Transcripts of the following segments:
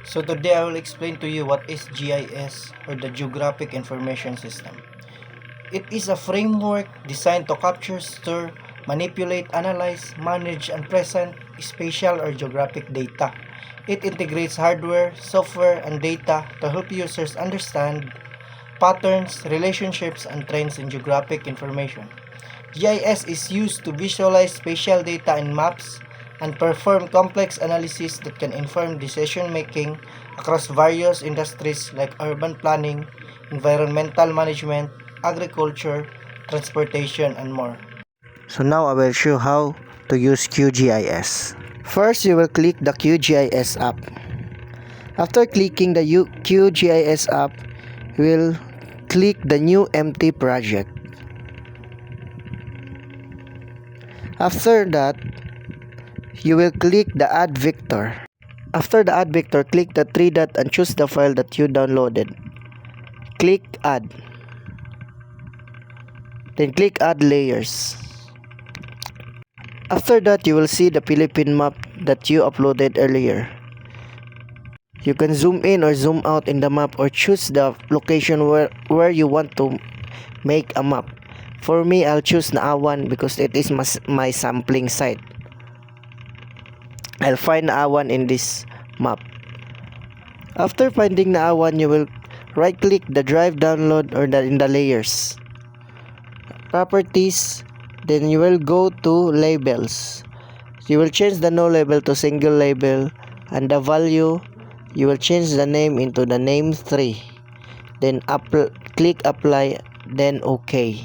So today I will explain to you what is GIS, or the Geographic Information System. It is a framework designed to capture, store, manipulate, analyze, manage, and present spatial or geographic data. It integrates hardware, software, and data to help users understand patterns, relationships, and trends in geographic information. GIS is used to visualize spatial data in maps and perform complex analysis that can inform decision making across various industries like urban planning, environmental management, agriculture, transportation, and more. So now I will show how to use QGIS. First, you will click the QGIS app. After clicking the QGIS app, you will click the new empty project. After that, you will click the add vector. After the add vector, click the three dot and choose the file that you downloaded. Click add. Then click add layers. After that, you will see the Philippine map that you uploaded earlier. You can zoom in or zoom out in the map or choose the location where you want to make a map. For me, I'll choose Naawan because it is my sampling site. I'll find Naawan in this map. After finding Naawan, you will right click the drive download or in the layers. Properties, then you will go to labels. You will change the no label to single label, and the value, you will change the name into the name 3. Then click apply, then OK.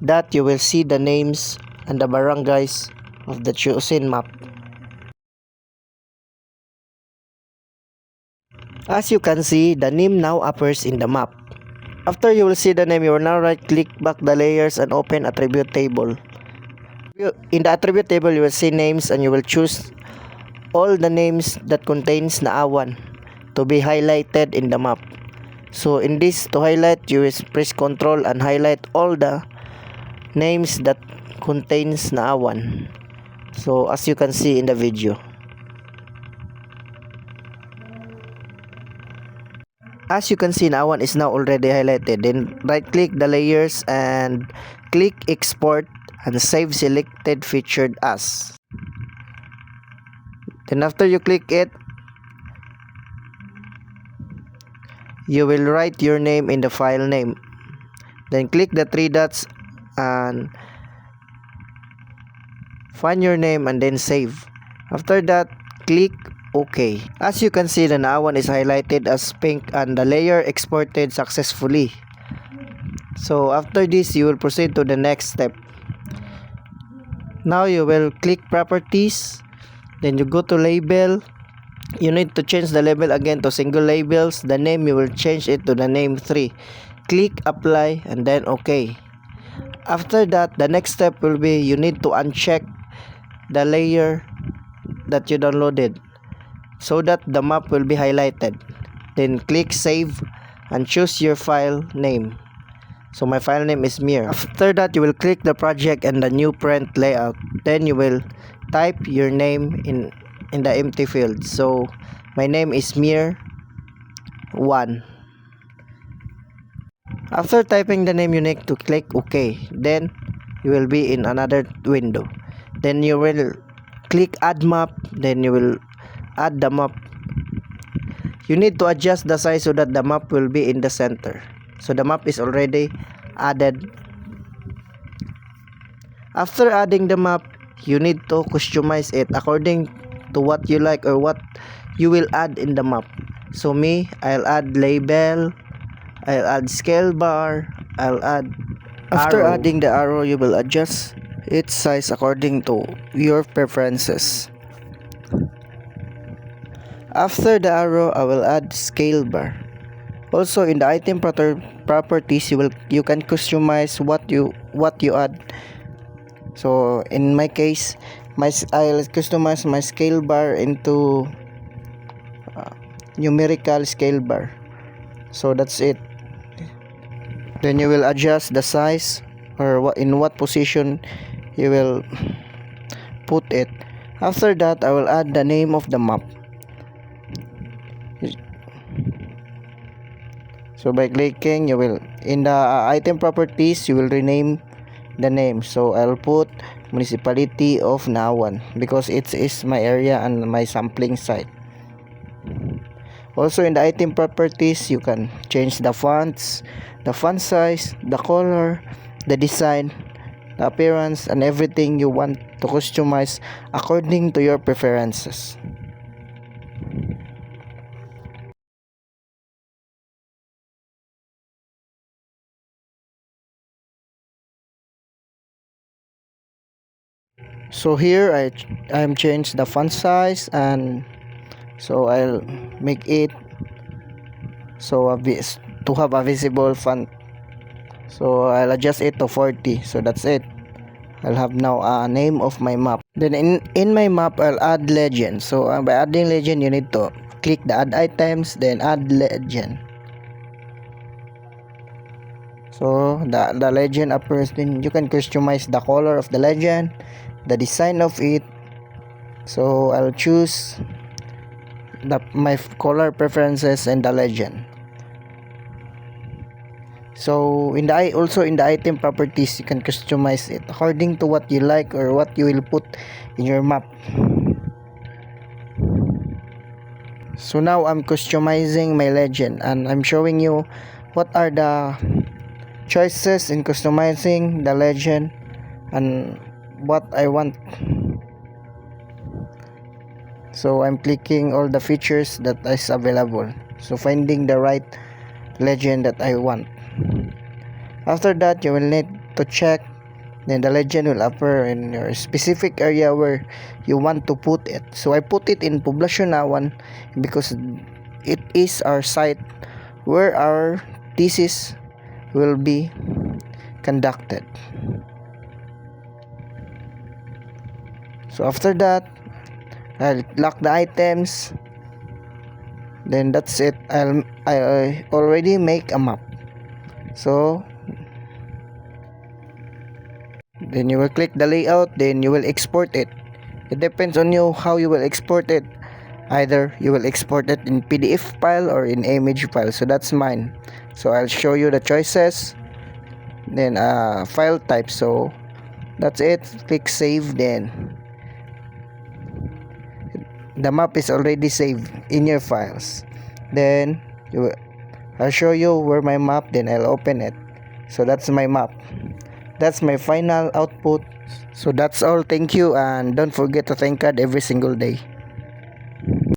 That you will see the names and the barangays of the chosen map. As you can see, the name now appears in the map. After you will see the name, you will now right click back the layers and open attribute table. In the attribute table, you will see names and you will choose all the names that contains Naawan to be highlighted in the map. So in this, to highlight, you will press Ctrl and highlight all the names that contains Naawan. So as you can see in the video. As you can see, Naawan is now already highlighted. Then right click the layers and click export and save selected featured as. Then after you click it, you will write your name in the file name. Then click the three dots and find your name and then save. After that, click OK. As you can see, the Naawan is highlighted as pink and the layer exported successfully. So after this, you will proceed to the next step. Now you will click properties, then you go to label. You need to change the label again to single labels. The name, you will change it to the name 3. Click apply and then OK. After that, the next step will be you need to uncheck the layer that you downloaded so that the map will be highlighted. Then click save and choose your file name. So my file name is Mir. After that, you will click the project and the new print layout. Then you will type your name in the empty field. So my name is Mir 1. After typing the name, you need to click OK. Then you will be in another window. Then you will click add map. Then you will add the map. You need to adjust the size so that the map will be in the center. So the map is already added. After adding the map, you need to customize it according to what you like or what you will add in the map. So me, I'll add label, I'll add scale bar, I'll add After arrow. Adding the arrow, you will adjust its size according to your preferences. After the arrow, I will add scale bar. Also in the item properties, you can customize what you add. So in my case, I'll customize my scale bar into numerical scale bar. So that's it. Then you will adjust the size or in what position you will put it. After that, I will add the name of the map. So by clicking, you will in the item properties, you will rename the name. So I'll put municipality of Nawan because it is my area and my sampling site. Also in the item properties, you can change the fonts, the font size, the color, the design, the appearance, and everything you want to customize according to your preferences. So here I'm changed the font size, and so I'll make it so to have a visible font. So I'll adjust it to 40. So that's it. I'll have now a name of my map. Then in my map, I'll add legend. So by adding legend, you need to click the add items, then add legend. So the legend appears. Then you can customize the color of the legend, the design of it. So I'll choose my color preferences and the legend. So in the item properties, you can customize it according to what you like or what you will put in your map. So now I'm customizing my legend, and I'm showing you what are the choices in customizing the legend and what I want. So I'm clicking all the features that is available, so finding the right legend that I want. After that, you will need to check, then the legend will appear in your specific area where you want to put it. So I put it in Poblacion Nawan because it is our site where our thesis will be conducted. So after that, I'll lock the items. Then that's it. I already make a map. So then you will click the layout, then you will export it. It depends on you how you will export it. Either you will export it in PDF file or in image file. So that's mine. So I'll show you the choices, then file type. So that's it. Click save. Then the map is already saved in your files. Then I'll show you where my map, then I'll open it. So that's my map. That's my final output. So that's all. Thank you, and don't forget to thank God every single day.